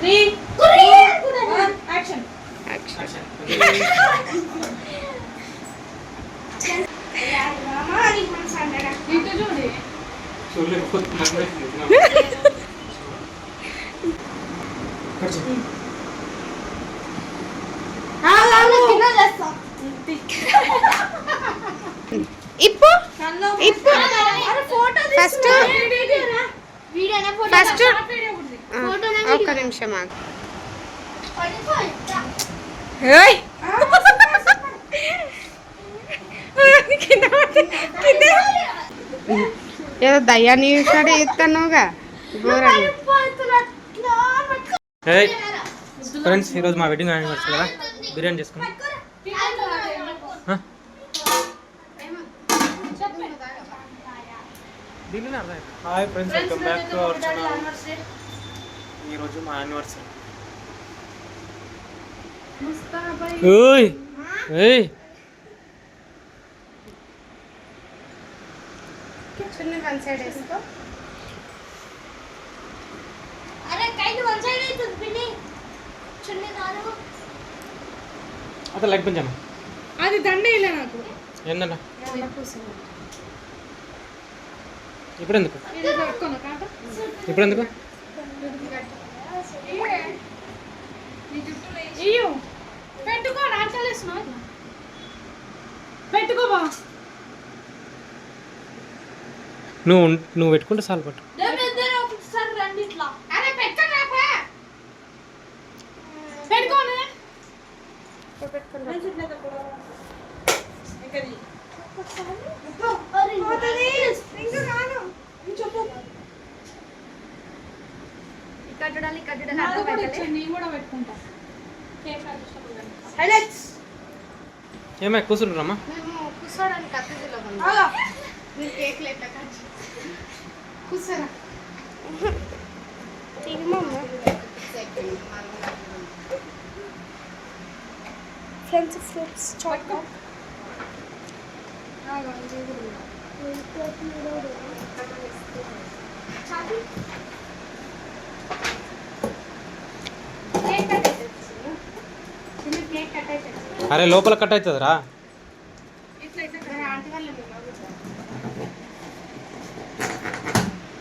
3 2 action ఇప్పు ఇప్పు first first ఒక్క నిమిషం ఆగు. ఏదో దయ్యాన్ని చూసినట్టు ఇస్తున్నావుగా ఘోరంగా. ఫ్రెండ్స్ ఈరోజు మా వెడ్డింగ్ యానివర్సరీ కదా, బిర్యానీ చేసుకున్నాం. Hi friends, welcome back to our channel. ఈరోజు మా యానివర్సరీ. ఓయ్ ఏయ్ చున్నీ వన్ సైడ్ వేసుకో. అదే లైక్ పెంచాను. అది దండే ఇలా నాకు ఏందన్న ఇప్పుడు ఎందుకు ఇప్పుడు ఎందుకు పెట్టుకో రాచాలేస్తున్నావు పెట్టుకోబా. నువ్వు పెట్టుకుంటే చాలు పట్టు. ఏమై కూర్చుంటారమ్మా? కూర్చోడానికి అతిథిలో కేక్ లేట కూర్చోరా. ఫ్రెండ్స్ ఫ్రూట్స్ చాక్లెట్ అరే లోపల కట్ అవుతుందిరా.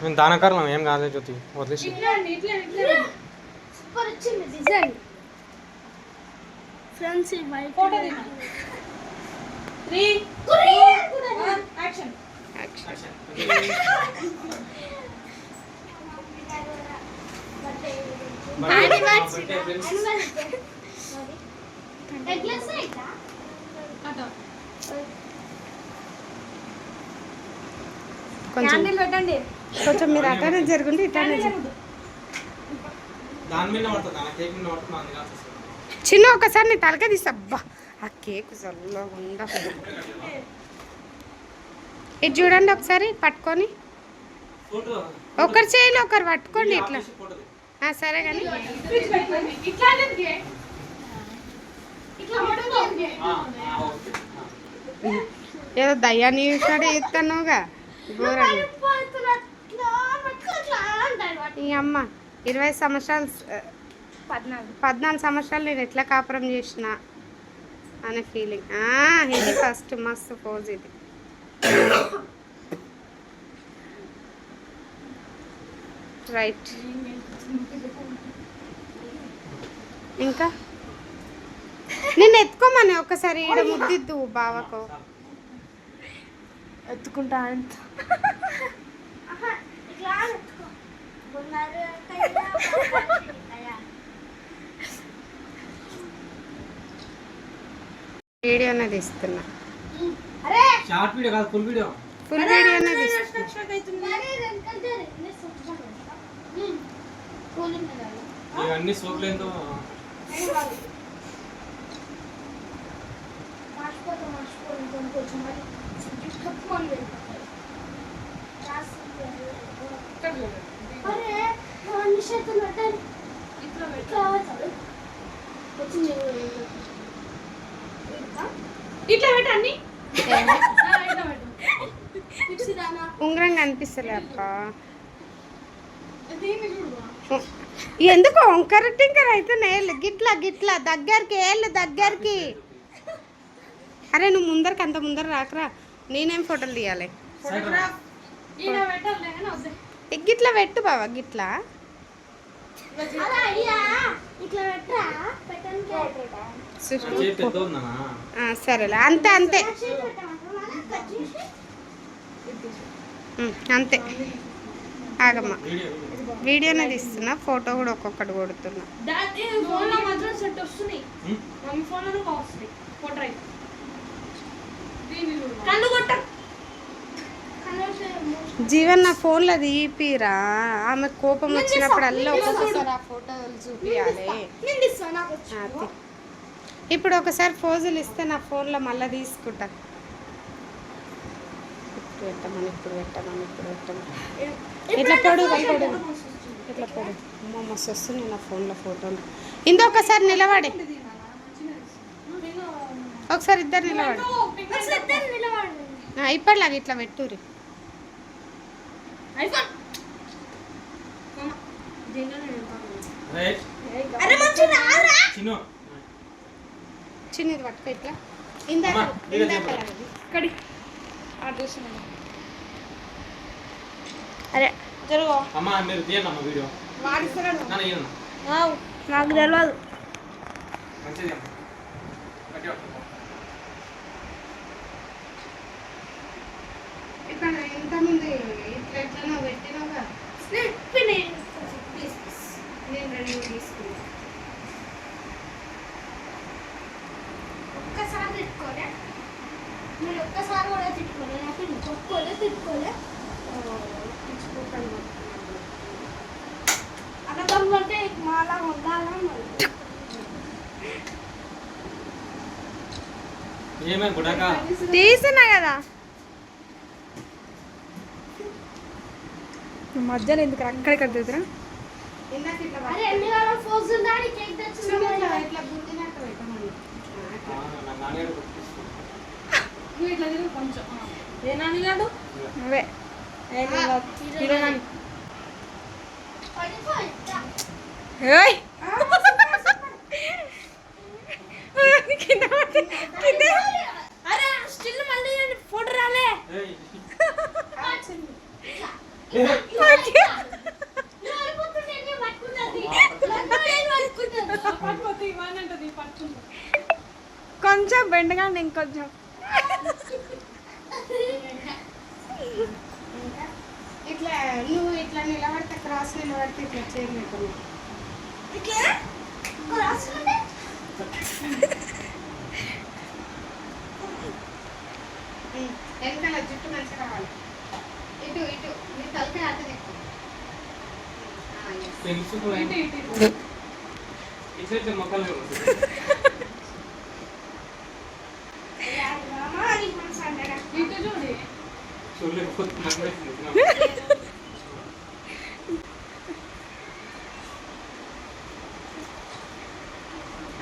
మేము దానకారం ఏం కాలేదు జ్యోతి, వదిలేసి. ఫ్రెండ్స్ యాక్షన్ పెట్టండి. కొంచెం మీరు అటనే జరుగుండి ఇటనే చిన్న ఒకసారి నీ తలకే తీస్తా. అబ్బా ఆ కేక్ చల్లగా ఉండ. ఇది చూడండి ఒకసారి పట్టుకొని, ఒకరి చేయిలో ఒకరు పట్టుకోండి ఇట్లా. సరే కానీ ఏదో దయ్యాన్ని చూసినట్టు ఇస్తున్నావుగా ఘోరంగా. ఈ అమ్మ 20 సంవత్సరాలు 14 సంవత్సరాలు నేను ఎట్లా కాపురం చేసిన అనే ఫీలింగ్. ఇది ఫస్ట్ మస్తు పోజ్ ఇది. రైట్ ఇంకా నిన్ను ఎత్తుకోమని ఒకసారి ఈడ ముద్దిద్దు బావకు. ఎత్తుకుంటా అంత వీడియో అనేది ఇస్తున్నా. షార్ట్ వీడియో కాదు, ఫుల్ వీడియో. ఫుల్ వీడియో అనేది ఇస్తున్నా. ఇవన్నీ సోకులేందో ఇట్లా పెట్టండి. ఉంగరం కనిపిస్తలే అక్క. ఎందుకు వంకర టింకర అయితే గిట్లా గిట్లా దగ్గరికి ఏళ్ళు దగ్గరికి. అరే నువ్వు ముందరికి అంత ముందర రాకరా, నేనేం ఫోటోలు తీయాలి. ఈయన పెట్టాలి కానీ వద్దు. గిట్లా పెట్టు బావా గిట్లా. సరేలే అంతే అంతే అంతే. ఆగమ్మ వీడియోనే తీస్తున్నా, ఫోటో కూడా ఒక్కొక్కటి కొడుతున్నా. ఫోన్లో మాత్రం సెట్ వస్తున్నాయి, మమ్మీ ఫోన్లో వస్తున్నాయి ఫోటో అయితే. కళ్ళు కొట్ట జీవన్ నా ఫోన్లో తీపిరా, ఆమె కోపం వచ్చినప్పుడు అల్లా ఒక్కొక్కసారి ఆ ఫోటోలు చూపించాలి. ఇప్పుడు ఒకసారి ఫోజులు ఇస్తే నా ఫోన్లో మళ్ళీ తీసుకుంటా. ఇప్పుడు పెట్టమని ఇట్లా పొడు ఇట్లా పొడు మస్తు వస్తుంది నా ఫోన్లో ఫోటోలు. ఇంకొకసారి నిలబడి, ఒకసారి ఇద్దరు నిలబడి ఇప్పటిలాగా ఇట్లా పెట్టుర్రి. చిన్నది పట్టుకో ఇట్లా. ఇందాక అరే జరుగు వాడిస్తున్నాడు. నాకు తెలియదు. ఇక్కడ ఇంతకుముందు ఇట్లా ఎట్లనో పెట్టినావుగా, నేను రెడీ తీసుకున్నా. ఒక్కసారి తిట్టుకోలే, నేను ఒక్కసారి కూడా తిట్టుకోలే, నాకు ఇంకొక్కలే తిట్టుకోలే. అన్నదమ్ములంటే మాలా ఉండాలని తీసినా కదా మధ్యలో ఎందుకు అక్కడిక్కడ తిరుగుతున్నా. ఇందాక ఇట్లా అరే ఎన్ని కాలం ఫోర్స్ ఉండాలి కేక్ తెచ్చుకున్నా ఇట్లా గుద్దినట్టు పెట్టమని. నువ్వు ఇట్లా తిరుగు కొంచెం. ఏనాని కాదు అవే అరే స్టిల్ మళ్ళీ ఫోటో రాలే. కొంచెం బెండగా ఇంకొంచెం ఇట్లా నువ్వు ఇట్లా నిలబడితే క్రాస్ నిలబడితే ఇట్లా చేయలేదు. వెనకాల జుట్టు మంచిగా రావాలి. ఇటు ఇటు నీ తలకి అటు దిక్కు.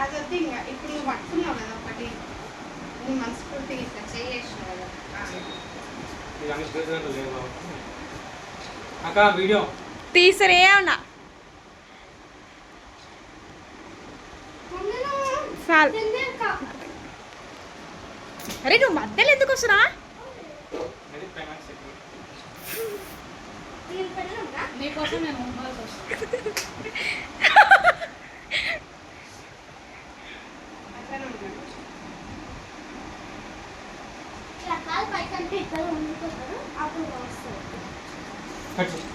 అది వద్దు ఇంకా. ఇప్పుడు నువ్వు పట్టుకున్నావు కదా ఒకటి, నువ్వు మనస్ఫూర్తిగా ఇట్లా చేసినావు కదా. అక్క వీడియో తీసరే ఉన్నా అరే నువ్వు మధ్యలో ఎందుకు వస్తున్నా? నీకోసం నేను ఉండాల్సి వస్తుంది.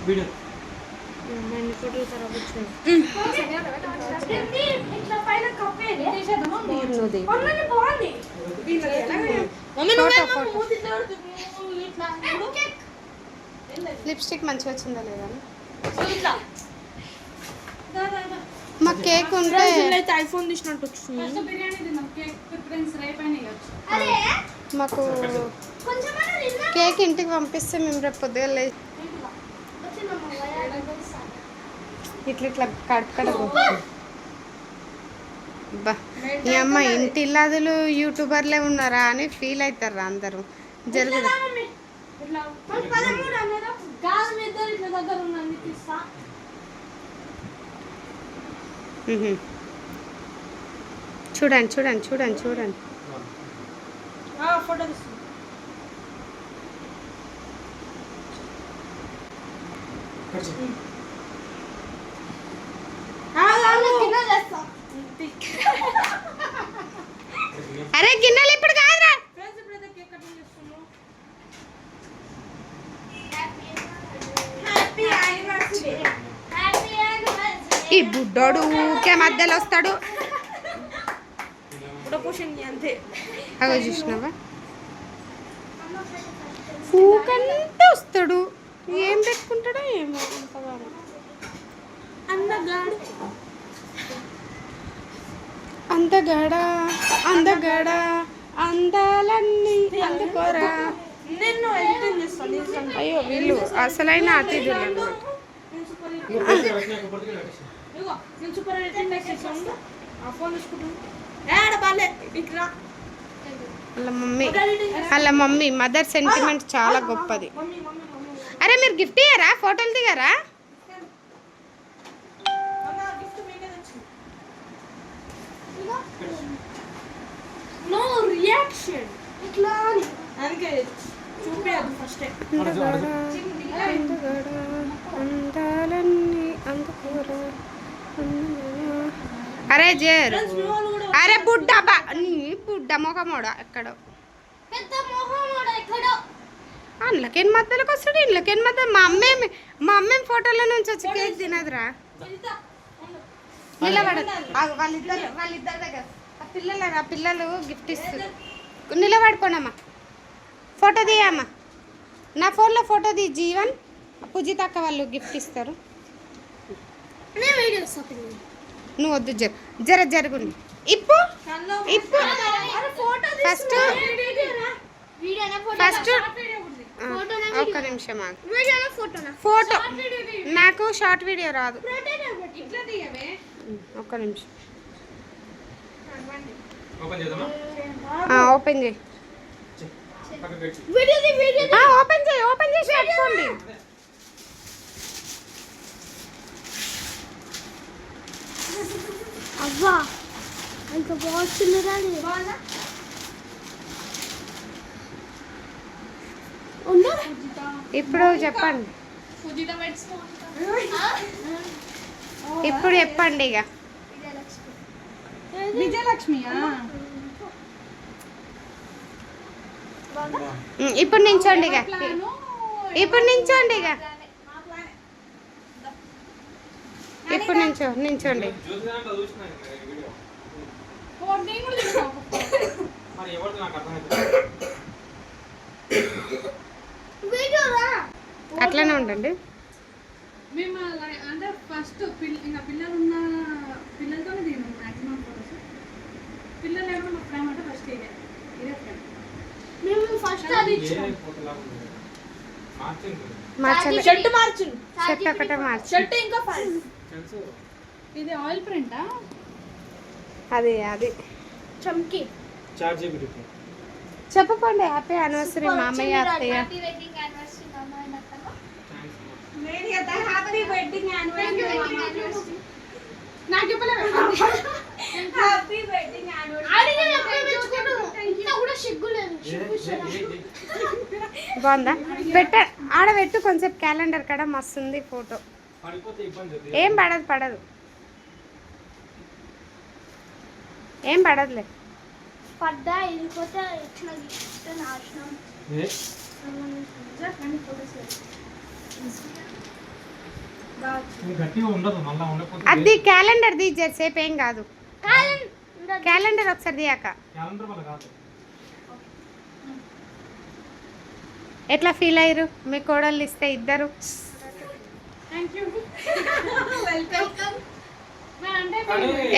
వీడియో ఫోటోలు ఖరాబ్ వచ్చాయి. ఇట్లా పైన కప్పేది బాగుంది. లిప్స్టిక్ మంచిగా వచ్చిందా లేదా? మా కేక్ ఉంటే ఐఫోన్ తీసినట్టు వచ్చింది. బిర్యానీ తిన్నాం, కేక్ ప్రిఫరెన్స్ రేపైనా ఇవ్వచ్చు. అరే మాకు కొంచెమైనా తిన్నా కేక్ ఇంటికి పంపిస్తే మేము రేపు పొద్దుగా ఇట్లా ఇట్లా కడకడకు. బా ఈ అమ్మ ఇంటి ఇల్లాదులు యూట్యూబర్లే ఉన్నారా అని ఫీల్ అవుతారా అందరూ. జరుగుదా చూడండి చూడండి చూడండి చూడండి. ఫోటో తీస్తుంది. అరే గిన్నెలు ఇప్పుడు కాదురా. ఫ్రెండ్స్ ఇప్పుడైతే కేక్ కటింగ్ చేస్తున్నాం. ఈ బుడ్డోడు ఊకే మధ్యలో వస్తాడు. పుడపోషింది అంతే. అగో చూసినావా, ఊకంటే వస్తాడు. ఏం పెట్టుకుంటాడో ఏమో అంతగానో. అందగాడు అందగాడ అందగాడ అందాలన్నీ అందుకోరా. నిన్ను ఎడిటింగ్ చేస్తాను నిజంగా. అయ్యో వీళ్ళు అసలైన అతిథులు అన్నమాట. ఇగో నేను సూపర్ ఎడిటింగ్ చేస్తాను. ఆ ఫోన్ తీసుకుంటాను. ఏడ బాలే ఇక్కడ వాళ్ళ మమ్మీ మదర్ సెంటిమెంట్ చాలా గొప్పది. మమ్మీ మమ్మీ మమ్మీ అరే మీరు గిఫ్ట్ ఇయ్యారా, ఫోటోలు దిగారా? అన్న గిఫ్ట్ మీకే తెచ్చింది. నో రియాక్షన్ ఇట్లా అని. అందుకే చూపించదు ఫస్ట్. అందాలన్నీ అందుకోరా. అరే జేరు, అరే బుడ్డ నీ బుడ్డ మొఖమోడ ఎక్కడో పెద్ద మొహం ఎక్కడో. అందులోకేం మధ్యలోకి వస్తాడు, ఇంట్లోకేం మధ్య. మా అమ్మేం ఫోటోలో నుంచి వచ్చి కేక్ తినదురా. నిలబడదు వాళ్ళిద్దరి దగ్గర ఆ పిల్లలు గిఫ్ట్ ఇస్తారు. నిలబడుకోనమ్మా, ఫోటో తీయమ్మా. నా ఫోన్లో ఫోటో తీ జీవన్. పూజిత అక్క వాళ్ళు గిఫ్ట్ ఇస్తారు. నేను వీడియో షాపింగ్. నువ్వు వద్దు జర జరుగుండి. ఇప్పు ఫస్ట్ ఒక్క నిమిషం ఆగు. ఫోటో నాకు షార్ట్ వీడియో రాదు. ఒక్క నిమిషం ఓపెన్ చేయి. ఓపెన్ చేసి పెట్టుకోండి. అవ్వా ఇంకా బాగుంటుందిరా. ఇప్పుడు చెప్పండి, ఇప్పుడు చెప్పండి ఇక. విజయలక్ష్మియా? ఇప్పుడు నించోండి ఇక. ఇప్పుడు నించోండి ఇక. ఇప్పుడు నించోండి. అట్లనే ఉండండి. మేము అంటే ఫస్ట్ ఇంకా పిల్లలు ఉన్న పిల్లలతోనే తిన్నాం మ్యాక్సిమం ఫోటోస్. పిల్లలు లేకుండా మా ప్రేమ అంటే ఫస్ట్ ఇదే ఫ్రెండ్. మేము ఫస్ట్ అది మార్చాలి. షర్ట్ మార్చు. షర్ట్ ఒకటే మార్చి. షర్ట్ ఇంకా ఫైన్. ఇది ఆయిల్ ప్రింటా? అది చమ్కి చెప్పండి. హ్యాపీ యానివర్సరీ మామయ్య అత్తయ్య. Happy wedding anniversary. నాకు చెప్పలేదు. హ్యాపీ వెడ్డింగ్ బాగుందా? ఆడబెట్టు కొంచెం. క్యాలెండర్ కాడ మస్తుంది ఫోటో. ఏం పడదు ఏం పడదులే. పడ్డా ఇదిపోతే ఇచ్చిన నాశనం. అది క్యాలెండర్ ది సేపు ఏం కాదు. క్యాలెండర్ ఒకసారి దియాక ఎట్లా ఫీల్ అయ్యారు మీ కోడళ్ళు ఇస్తే ఇద్దరు?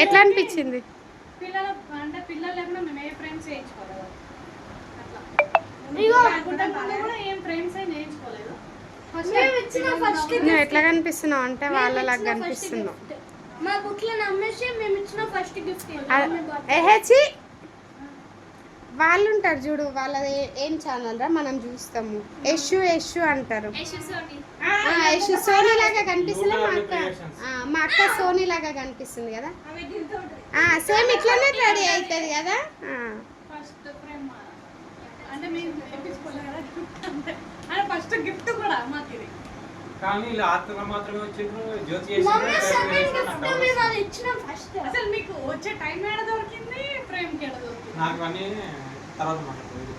ఎట్లా అనిపించింది? పిల్లలు లేకుండా మేము ఏ ఫ్రేమ్స్ వేయించుకోలేదు. ఏం ఫ్రేమ్స్ వేయించుకోలేదు. నువ్వు ఎట్లా కనిపిస్తున్నావు అంటే వాళ్ళలాగా కనిపిస్తున్నావు. మా బుక్లో నమ్మేసి మేము ఇచ్చిన ఫస్ట్ గిఫ్ట్. ఏహెచి వాళ్ళు ఉంటారు చూడు, వాళ్ళది ఏం ఛానల్ రా మనం చూస్తాము. యశు అంటారు. సోనీ లాగా కనిపిస్తుంది మా అక్క. మా అక్క సోనీ లాగా కనిపిస్తుంది కదా. సేమ్ ఇట్లానే రెడీ అవుతుంది కదా. ఫస్ట్ ఫ్రేమ్ అంటే మేము తెప్పించుకోలేదు కదా అంటే ఫస్ట్ గిఫ్ట్ కూడా మాకు ఇది. కానీ ఇలా ఆత్మ మాత్రమే వచ్చిండ్రు జ్యోతి మమ్మీ సెకండ్ గిఫ్ట్ చేసిండ్రు. మేము అది ఇచ్చినాం ఫస్ట్. అసలు మీకు వచ్చే టైం ఏడ దొరికింది, ఫ్రేమ్ కి ఏడ దొరికింది? నాకు అన్నీ తర్వాత మాట్లాడుతుంది.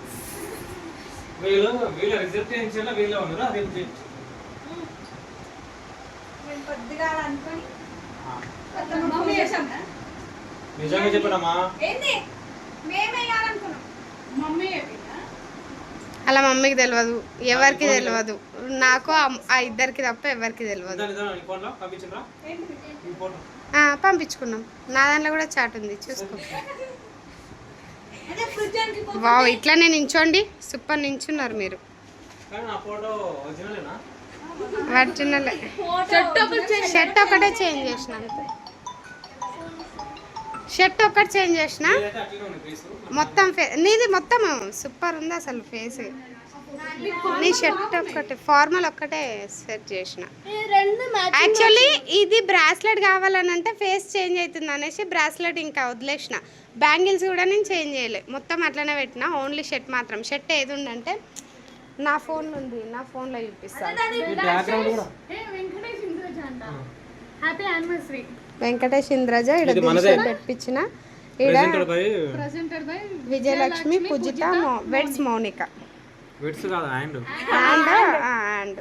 వీళ్ళు రిజల్ట్ ఏం చేయాలో వీళ్ళే ఉన్నారు. అది మేము కొద్దిగా అనుకొని మమ్మీ చేసామా? నిజంగా చెప్పడమ్మా. ఏంది మేమే వేయాలనుకున్నాం. మమ్మీ చెప్పిందా? అలా మమ్మీకి తెలియదు, ఎవరికి తెలియదు. నాకు ఆ ఇద్దరికి తప్ప ఎవరికి తెలియదు. ఫోన్లో పంపించరా ఈ ఫోటో పంపించుకున్నాం. నా దాంట్లో కూడా చాట్ ఉంది, చూసుకో. అదే ఫ్రిడ్జ్ అంకి వావ్, ఇట్లానే నించోండి. సూపర్ నించున్నారు మీరు. కానీ నా ఫోటో ఒరిజినలేనా? ఒరిజినలే. షర్ట్ ఒకటే చేంజ్ చేసిన అంతే. షర్ట్ ఒకటి చేంజ్ చేసిన. ఇదైతే అట్లనే ఉంది ఫేస్. మొత్తం నీది మొత్తం సూపర్ ఉంది అసలు ఫేస్. నీ షర్ట్ ఒక్కటే ఫార్మల్ ఒక్కటే సెట్ చేసిన. రెండు మ్యాచ్. యాక్చువల్లీ ఇది బ్రాస్లెట్ కావాలని అంటే ఫేస్ చేంజ్ అవుతుంది అనేసి బ్రాస్లెట్ ఇంకా వదిలేసిన. బ్యాంగిల్స్ కూడా నేను చేంజ్ చేయలే, మొత్తం అట్లనే పెట్టిన. ఓన్లీ షర్ట్ మాత్రం. షర్ట్ ఏది ఉందంటే నా ఫోన్లో ఉంది, నా ఫోన్లో చూపిస్తాను. ఈ బ్యాక్గ్రౌండ్ కూడా ఏ వెంకటేష్ ఇంద్రజ అంట. Happy anniversary. వెంకటేష్ ఇంద్రజ ఇది మనదే. పెట్టించిన. ఈడ presented by presented by Vijayalakshmi, Poojitha, weds Mounika. విట్స్ కాదు అండ్ అండ్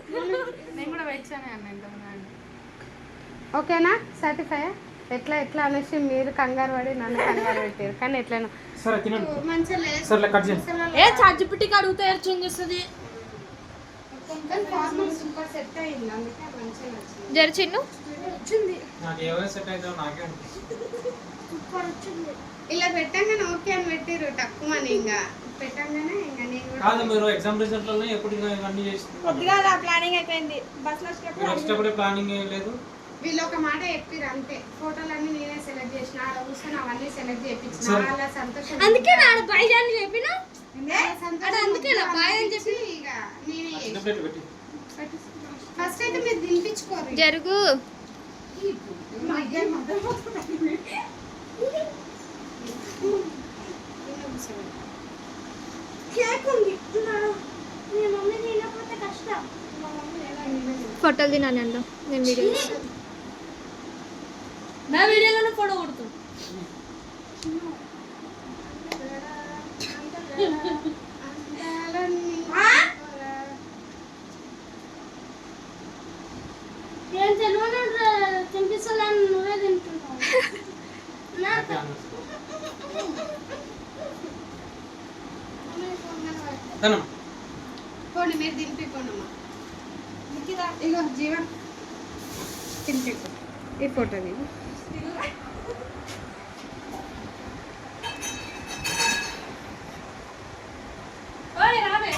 నేను కూడా వచ్చానే అన్న ఇంతకుముందు. ఓకేనా? సర్టిఫై ఎట్లా ఎట్లా అనేసి మీరు కంగారు పడి నన్ను కంగారు పెట్టారు. కానీ ఎట్లయినా సరే తినండి. మంచిగా లేదు. సరే కట్ చేయండి. ఏ చార్జిపిటికి అడిగితే చేంజ్ చేస్తుంది. సూపర్ సెట్ అయింది, అందుకే మంచిగా నచ్చింది. జర చిన్ను నాకు ఏమైనా సెట్ అయితే నాకే అనిపిస్తుంది. సూపర్ వచ్చింది. ఇలా పెట్టంగానే ఓకే అని పెట్టిరు తక్కువ అని. ఇంకా పెట్టంగానే ఇంకా నేను కూడా కాదు మీరు ఎగ్జామ్ రిజల్ట్లోనే ఎప్పుడు ఇవన్నీ చేస్తున్నారు. కొద్దిగా ప్లానింగ్ అయిపోయింది. బస్ లో మీరు వచ్చేటప్పుడే ప్లానింగ్ ఏం లేదు. వీళ్ళు ఒక మాట చెప్పిరు అంతే. ఫోటోలన్నీ నేనే సెలెక్ట్ చేసిన, ఆడ కూర్చొని అవన్నీ సెలెక్ట్ చేయించిన. సరే. వాళ్ళ సంతోషం అందుకే నా బాయ్ అని చెప్పిన. వాళ్ళ సంతోషం అందుకే నా బాయ్ అని చెప్పి ఇక నేనే చిన్న చేసిన. ప్లేట్ పెట్టి ఫస్ట్ అయితే మీరు దింపించుకోరు. జరుగు. కేక్ ఉంది. మీ మమ్మీ తినకపోతే కష్టం. ఫోటోలు తినాలి అంట. నేను వీడియో నా వీడియోలోనే ఫోటో కొడుతు. నేను తెలియని తినిపిస్తాను, నువ్వే తింటున్నావు. తనం పోండి మీరు దింపిపోండమ్మా. ఇగో జీవన్ తినిపిపో. ఈ ఫోటో దిగు. ఓయ్ రావే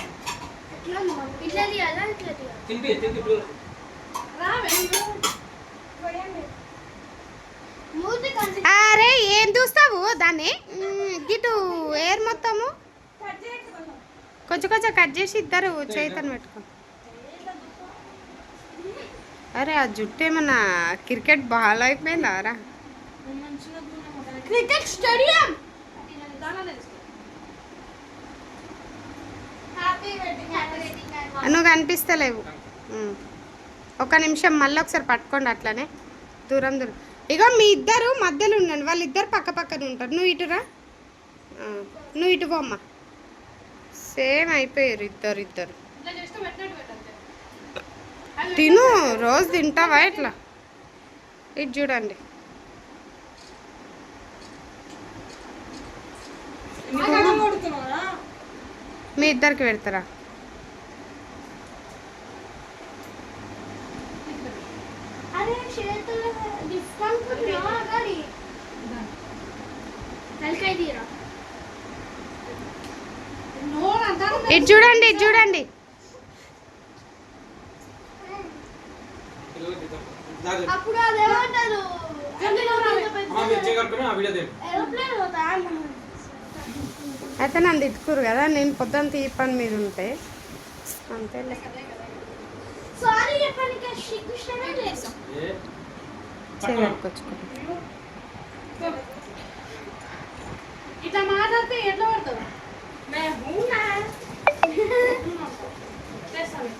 ఇట్లా తీయాలా ఇట్లా తీయాలా? తింపి తింపి రావే. మూతి కంటి అరే ఏం చూస్తావు దాన్ని? గిటు ఏర్ మొత్తము కొంచెం కొంచెం కట్ చేసి ఇద్దరు చేతను పెట్టుకో. అరే ఆ జుట్టు ఏమన్నా క్రికెట్ బాల్ అయిపోయిందా రా? Cricket stadium. Happy wedding. నువ్వు కనిపిస్తలేవు. ఒక నిమిషం మళ్ళీ ఒకసారి పట్టుకోండి అట్లనే దూరం దూరం. ఇగో మీ ఇద్దరు మధ్యలో ఉండండి, వాళ్ళిద్దరు పక్క పక్కన ఉంటారు. నువ్వు ఇటురా, నువ్వు ఇటు పోమ్మా. సేమ్ అయిపోయారు ఇద్దరు. ఇట్లా జస్ట్ పెట్టినట్టు పెట్టంతే. తిను, రోజు తింటావా ఇట్లా? ఇటు చూడండి. మీ ఇద్దరికి పెడతారా? అరే చేతులు డిస్కౌంట్ నా గాడి తలకాయ తీరా. ఇటు చూడండి, ఇటు చూడండి. అప్పుడు అదేమంటారు ఏరోప్లేన్ పోతా. అయితే నన్ను తిట్టుకురు కదా, నేను పొద్దున్న తీపని మీరు ఉంటే అంతేలే. సారీ చెప్పడానికి శ్రీకృష్ణుడే లేదు. ఏ చేకొచ్చుకో ఇట్లా మాట్లాడితే ఎట్లా పడతావు చేస్తాను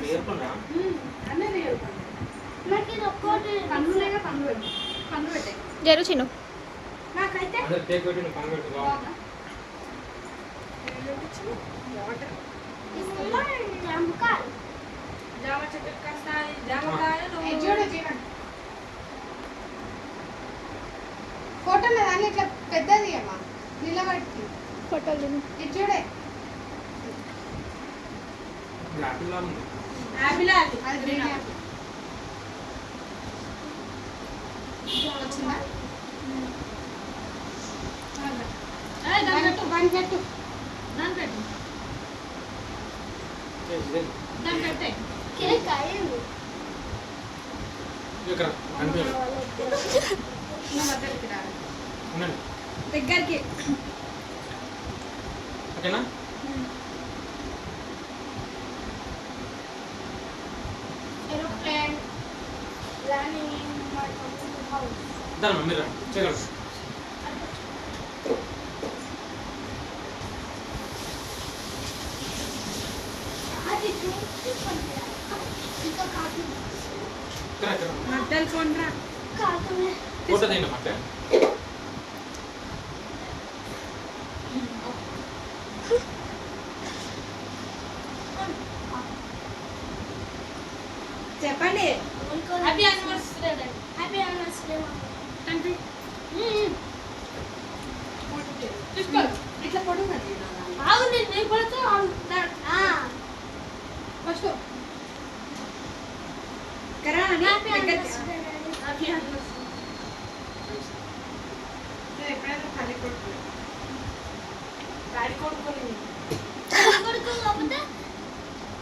నేర్పండా అన్నీ నేర్పాను నాకు ఇది ఒక్కటి పన్నులేగా పన్ను పెట్టాయి జరు చిన్ను నాకైతే అదే టేక్ పెట్టి నువ్వు పని పెట్టు బాగుంది. జామకాయ జామ చెట్టు కాస్తాయి జామకాయలు ఫోటో దాన్ని ఇట్లా పెద్దది అమ్మా నిలబడి ఫోటోలు ఇది చూడే యాపిల్ లా ఉంది. యాపిల్ అది గ్రీన్ యాపిల్. వచ్చిందా దాని పెట్టు వన్ పెట్టు దాని పెట్టు ఇదే. దాని పెట్టే కేక్ అయ్యింది ఇక్కడ కనిపించదు. నా మధ్యలోకి రా ఉండండి. దగ్గరికి ఓకేనా aeroplane landing in my house దాని మీరు చేయగలరు. అది చూపించండి ఇంకా కార్టూన్ ఇక్కడ ఇక్కడ మధ్యలో కొండ్రా కార్టూనే ఫోటో తీయండి అంటే చెప్పండి హ్యాపీ యానివర్సరీ హ్యాపీ యానివర్సరీ తండ్రి చూసుకో ఇట్లా పొడుగున్నది ఆగు నేను పడుతూ ఫస్ట్ కరా అని హ్యాపీ దగ్గరికి యానివర్సరీ హ్యాపీ యానివర్సరీ ఎప్పుడైనా తల్లి కొడుకు డాడీ కొడుకోలేదు కొడుకు కాకపోతే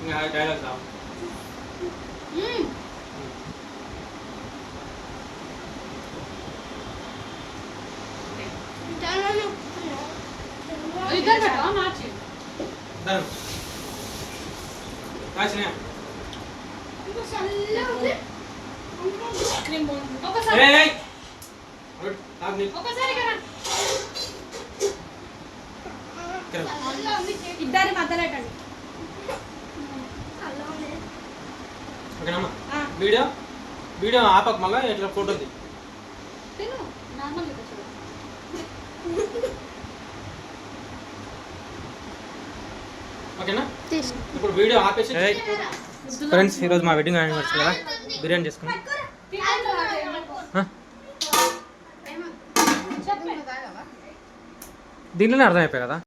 ఇంకా డైలాగ్ రావు. ఇద్దరు పెట్టా మార్చి దాని కాచినా ఇంకా చల్లగా ఉంది క్రీమ్ బోన్ ఒకసారి ఏయ్ గుడ్ తాగు నీ ఒకసారి కదా ఇక్కడ చల్లగా ఉంది కేక్ ఇద్దరి మధ్యలో పెట్టండి చల్లగా ఉంది ఓకేనమ్మా వీడియో ఆపక మళ్ళీ ఇట్లా ఫోటో తీ. తిను నార్మల్ ఓకేనా తీసు ఇప్పుడు వీడియో ఆపేసి ఫ్రెండ్స్ ఈరోజు మా వెడ్డింగ్ యానివర్సరీ కదా బిర్యానీ చేసుకున్నాం. దీంట్లోనే అర్థమైపోయి కదా.